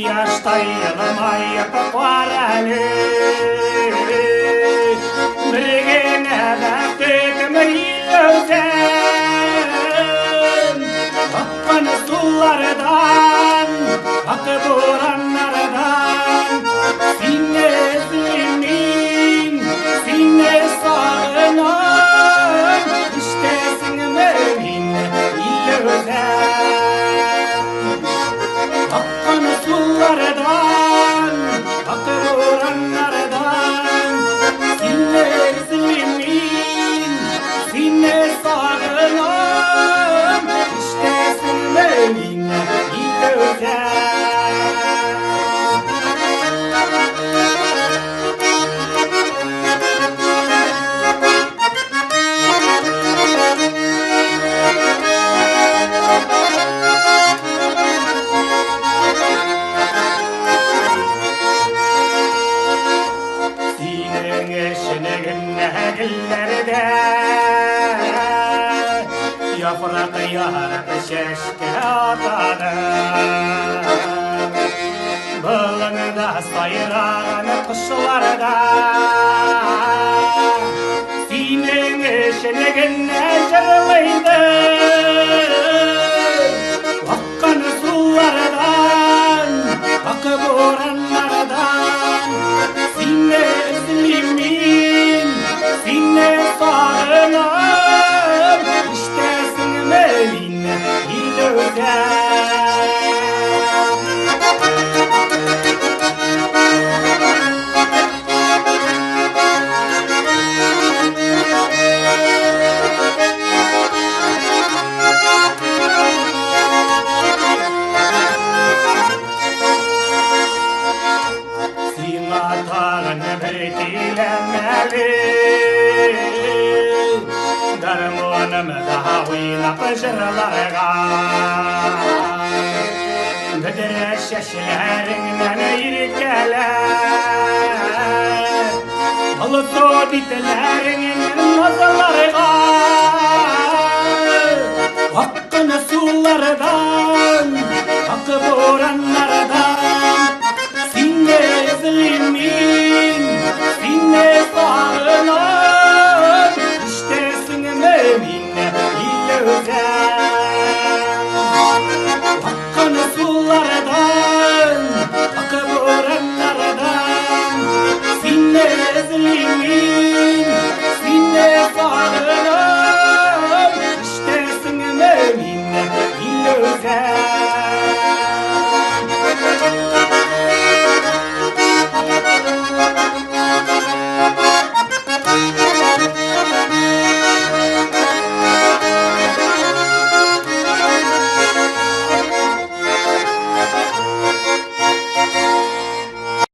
yaştay yanamay yapıp var ali birgene baktıkımı ilözen bakkan sulardan bakı buranlardan sinne zilmin sinne sağınan işte sinmemin ilözen bakkan sulardan bakı buranlardan sinne zilmin sinne sağınan işte sinmemin ilözen Yaprak yarıp şeşke atadı Bağlanıda sayıran kuşlarda Sinin eşeğine cırlıydı Vakkan sulardan Vakı buranlardan Sinne zilimin Sinne sarılan İşte sinmemin ilözen Bedir şeşlerinden yirkeler Alıso bitlerinin nazarlarına Hakkını sulardan Hakkı buranlardan